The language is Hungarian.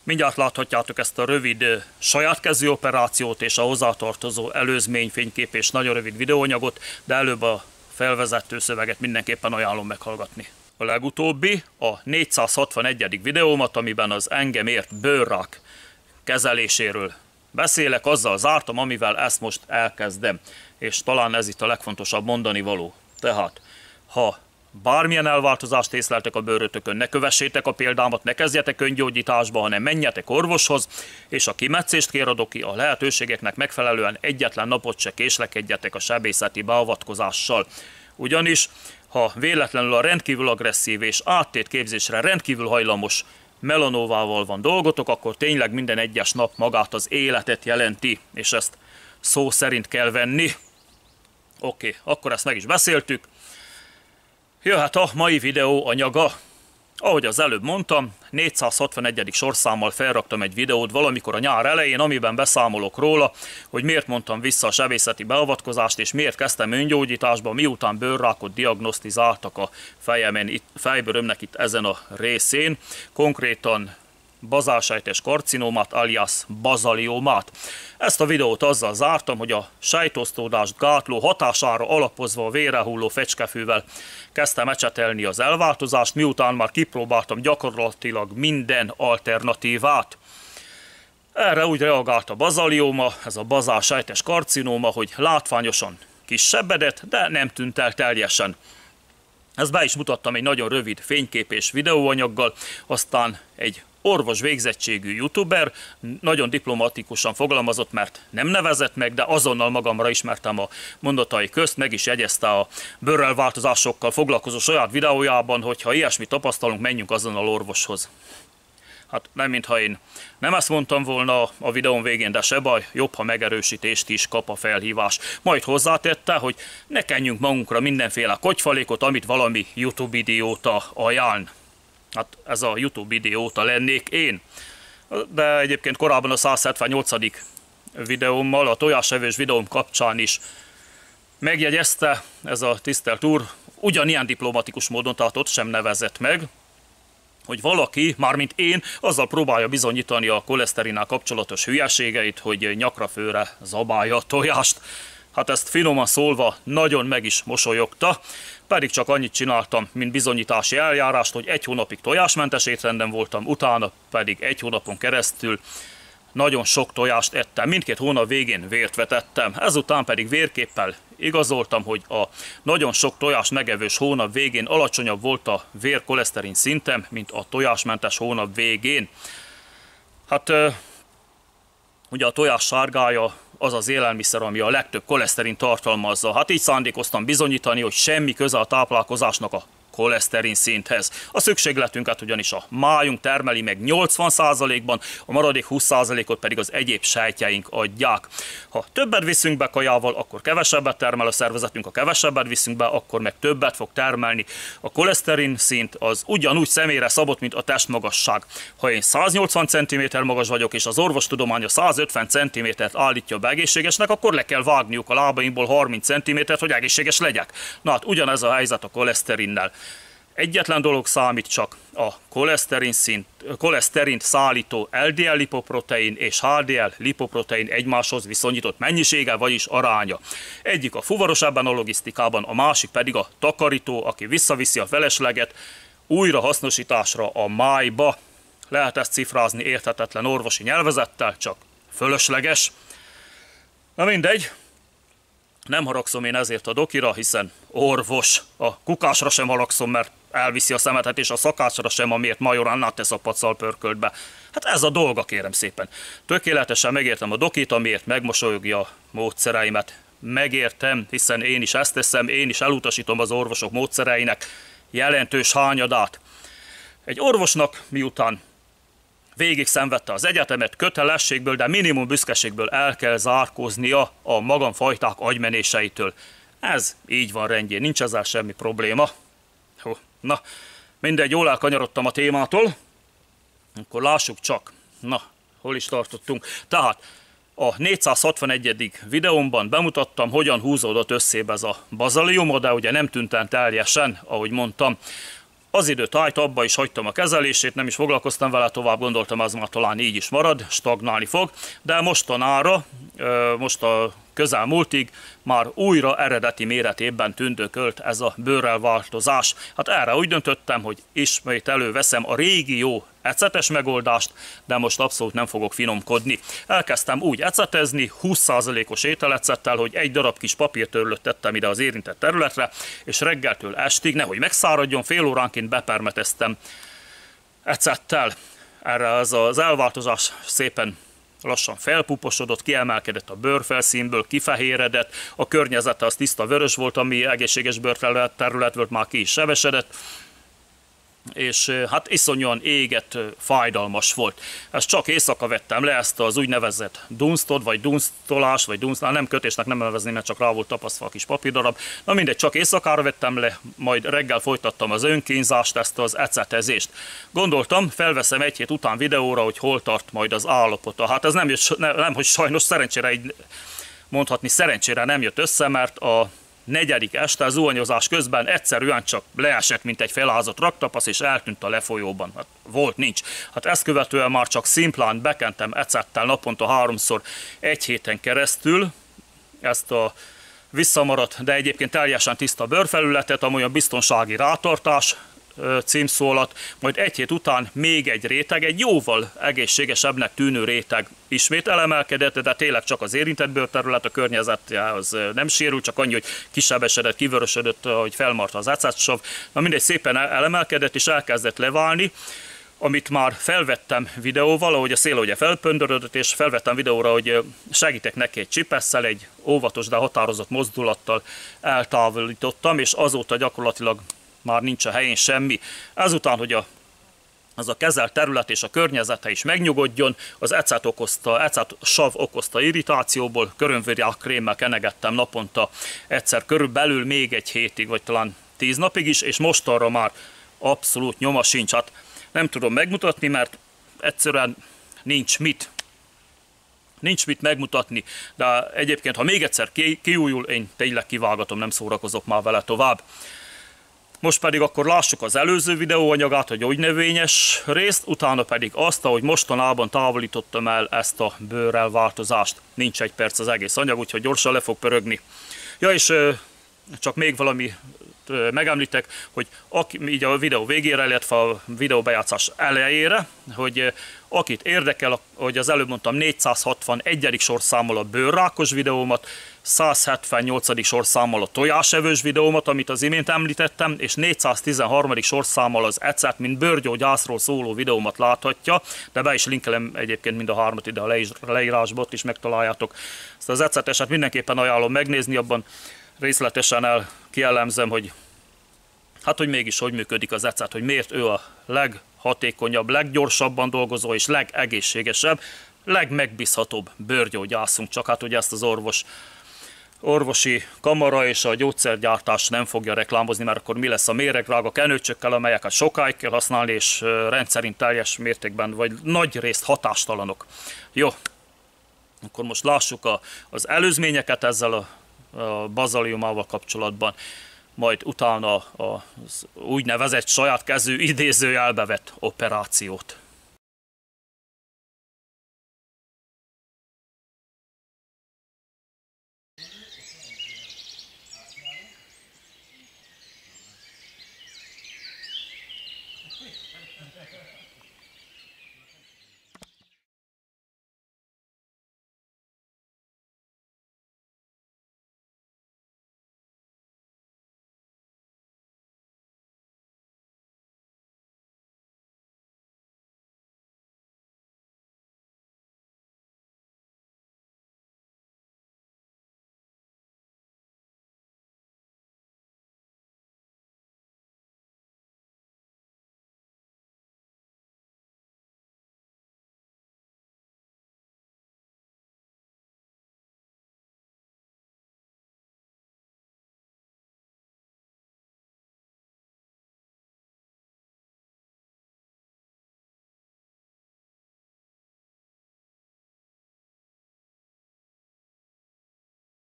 Mindjárt láthatjátok ezt a rövid saját kezű operációt és a hozzátartozó előzmény, fénykép és nagyon rövid videóanyagot, de előbb a felvezető szöveget mindenképpen ajánlom meghallgatni. A legutóbbi, a 461. videómat, amiben az engem ért bőrrák kezeléséről beszélek, azzal zártam, amivel ezt most elkezdem. És talán ez itt a legfontosabb mondani való. Tehát, ha bármilyen elváltozást észleltek a bőrötökön, ne kövessétek a példámat, ne kezdjetek öngyógyításba, hanem menjetek orvoshoz, és a kimetszést kér a doki, a lehetőségeknek megfelelően egyetlen napot se késlekedjetek a sebészeti beavatkozással. Ugyanis, ha véletlenül a rendkívül agresszív és áttétképzésre rendkívül hajlamos melanóvával van dolgotok, akkor tényleg minden egyes nap magát az életet jelenti, és ezt szó szerint kell venni. Oké, akkor ezt meg is beszéltük. Jöhet a mai videó anyaga. Ahogy az előbb mondtam, 461. sorszámmal felraktam egy videót valamikor a nyár elején, amiben beszámolok róla, hogy miért mondtam vissza a sebészeti beavatkozást, és miért kezdtem öngyógyításba, miután bőrrákot diagnosztizáltak a fejbőrömnek itt ezen a részén, konkrétan bazálsejtes karcinómát, alias bazaliomát. Ezt a videót azzal zártam, hogy a sejtosztódást gátló hatására alapozva a vérre hulló fecskefűvel kezdtem ecsetelni az elváltozást, miután már kipróbáltam gyakorlatilag minden alternatívát. Erre úgy reagált a bazalioma, ez a bazálsejtes karcinóma, hogy látványosan kisebbedett, de nem tűnt el teljesen. Ezt be is mutattam egy nagyon rövid fénykép és videóanyaggal, aztán egy orvos végzettségű youtuber nagyon diplomatikusan fogalmazott, mert nem nevezett meg, de azonnal magamra ismertem a mondatai közt, meg is jegyezte a bőrrelváltozásokkal foglalkozó saját videójában, hogy ha ilyesmit tapasztalunk, menjünk azonnal orvoshoz. Hát nem mintha én nem ezt mondtam volna a videón végén, de se baj, jobb, ha megerősítést is kap a felhívás. Majd hozzátette, hogy ne kenjünk magunkra mindenféle kogyfalékot, amit valami YouTube idióta ajánl. Hát ez a YouTube idióta lennék én. De egyébként korábban a 178. videómmal, a tojásevős videóm kapcsán is megjegyezte ez a tisztelt úr, ugyanilyen diplomatikus módon, tehát ott sem nevezett meg, hogy valaki, mármint én, azzal próbálja bizonyítani a koleszterinnel kapcsolatos hülyeségeit, hogy nyakra-főre zabálja a tojást. Hát ezt finoman szólva nagyon meg is mosolyogta, pedig csak annyit csináltam, mint bizonyítási eljárást, hogy 1 hónapig tojásmentes étrenden voltam, utána pedig 1 hónapon keresztül nagyon sok tojást ettem, mindkét hónap végén vért vetettem, ezután pedig vérképpel igazoltam, hogy a nagyon sok tojás megevős hónap végén alacsonyabb volt a vérkoleszterin szintem, mint a tojásmentes hónap végén. Hát ugye a tojás sárgája az az élelmiszer, ami a legtöbb koleszterin tartalmazza. Hát így szándékoztam bizonyítani, hogy semmi köze a táplálkozásnak a koleszterin szinthez. A szükségletünket ugyanis a májunk termeli meg 80%-ban, a maradék 20%-ot pedig az egyéb sejtjeink adják. Ha többet viszünk be kajával, akkor kevesebbet termel a szervezetünk, ha kevesebbet viszünk be, akkor meg többet fog termelni. A koleszterin szint az ugyanúgy személyre szabott, mint a testmagasság. Ha én 180 cm magas vagyok, és az orvostudománya 150 cm-t állítja be egészségesnek, akkor le kell vágniuk a lábaimból 30 cm-t, hogy egészséges legyek. Na hát ugyanez a helyzet a koleszterinnel. Egyetlen dolog számít csak, a koleszterint szállító LDL lipoprotein és HDL lipoprotein egymáshoz viszonyított mennyisége, vagyis aránya. Egyik a fuvaros ebben a logisztikában, a másik pedig a takarító, aki visszaviszi a felesleget újrahasznosításra a májba. Lehet ezt cifrázni érthetetlen orvosi nyelvezettel, csak fölösleges. Na mindegy. Nem haragszom én ezért a dokira, hiszen orvos. A kukásra sem haragszom, mert elviszi a szemetet, és a szakácsra sem, amiért Majorannát tesz a pacalpörköltbe. Hát ez a dolga, kérem szépen. Tökéletesen megértem a dokit, amiért megmosolyogja a módszereimet. Megértem, hiszen én is ezt teszem, én is elutasítom az orvosok módszereinek jelentős hányadát. Egy orvosnak miután végig szenvedte az egyetemet, kötelességből, de minimum büszkeségből el kell zárkóznia a magamfajták agymenéseitől. Ez így van rendjén, nincs ezzel semmi probléma. Na, mindegy, jól elkanyarodtam a témától. Akkor lássuk csak. Na, hol is tartottunk. Tehát a 461. videómban bemutattam, hogyan húzódott összébe ez a bazalioma, de ugye nem tűnt el teljesen, ahogy mondtam. Az idő tájt, abba is hagytam a kezelését, nem is foglalkoztam vele tovább, gondoltam, az már talán így is marad, stagnálni fog, de mostanára, most a közelmúltig már újra eredeti méretében tündökölt ez a bőrrelváltozás. Hát erre úgy döntöttem, hogy ismét előveszem a régi jó ecetes megoldást, de most abszolút nem fogok finomkodni. Elkezdtem úgy ecetezni, 20%-os ételecettel, hogy egy darab kis papírtörlőt tettem ide az érintett területre, és reggeltől estig, nehogy megszáradjon, fél óránként bepermeteztem ecettel. Erre az elváltozás szépen lassan felpuposodott, kiemelkedett a bőrfelszínből, kifehéredett, a környezete az tiszta vörös volt, ami egészséges bőrterület volt, már ki is sevesedett, és hát iszonyúan égett, fájdalmas volt. Ezt csak éjszaka vettem le, ezt az úgynevezett dunstot, vagy dunstolás, vagy nem kötésnek nem nevezni, mert csak rá volt tapasztva a kis papírdarab. Na mindegy, csak éjszakára vettem le, majd reggel folytattam az önkínzást, ezt az ecetezést. Gondoltam, felveszem egy hét után videóra, hogy hol tart majd az állapota. Hát ez nem hogy sajnos, szerencsére így mondhatni, szerencsére nem jött össze, mert a negyedik este zuhanyozás közben egyszerűen csak leesett, mint egy felázott raktapasz, és eltűnt a lefolyóban. Hát volt, nincs. Hát ezt követően már csak szimplán bekentem ecettel naponta 3-szor egy héten keresztül ezt a visszamaradt, de egyébként teljesen tiszta bőrfelületet, amolyan biztonsági rátartás címszó alatt, majd egy hét után még egy réteg, egy jóval egészségesebbnek tűnő réteg ismét elemelkedett, de tényleg csak az érintett bőrterület, a környezet az nem sérült, csak annyi, hogy kisebesedett, kivörösödött, hogy felmarta az ecetsav. Na mindegy, szépen elemelkedett és elkezdett leválni, amit már felvettem videóval, ahogy a szél ugye felpöndörödött, és felvettem videóra, hogy segítek neki egy csipesszel, egy óvatos, de határozott mozdulattal eltávolítottam, és azóta gyakorlatilag már nincs a helyén semmi. Ezután, hogy az a kezelt terület és a környezete is megnyugodjon, az ecetsav okozta irritációból körömvirág krémmel kenegettem naponta egyszer, körülbelül még egy hétig, vagy talán 10 napig is, és mostanra már abszolút nyoma sincs. Hát nem tudom megmutatni, mert egyszerűen nincs mit megmutatni, de egyébként, ha még egyszer kiújul, én tényleg kivágatom, nem szórakozok már vele tovább. Most pedig akkor lássuk az előző videóanyagát, a gyógynövényes részt, utána pedig azt, ahogy mostanában távolítottam el ezt a bőrrelváltozást. Nincs egy perc az egész anyag, úgyhogy gyorsan le fog pörögni. Ja, és csak még valami megemlítek, hogy így a videó végére, illetve a videóbejátszás elejére, hogy akit érdekel, hogy az előbb mondtam, 461. sorszámmal a bőrrákos videómat, 178. sorszámmal a tojásevős videómat, amit az imént említettem, és 413. sorszámmal az ecet, mint bőrgyógyászról szóló videómat láthatja, de be is linkelem egyébként mind a hármat ide a leírásba, ott is megtaláljátok. Ezt az eceteset mindenképpen ajánlom megnézni, abban részletesen kielemzem, hogy hát, hogy mégis hogy működik az ecet, hogy miért ő a leghatékonyabb, leggyorsabban dolgozó és legegészségesebb, legmegbízhatóbb bőrgyógyászunk. Csak hát ugye ezt az orvosi kamara és a gyógyszergyártás nem fogja reklámozni, mert akkor mi lesz a méregdrága kenőcsökkel, amelyeket sokáig kell használni, és rendszerint teljes mértékben, vagy nagy részt hatástalanok. Jó, akkor most lássuk az előzményeket ezzel a bazaliumával kapcsolatban, majd utána az úgynevezett saját kezű idézőjelbe vett operációt.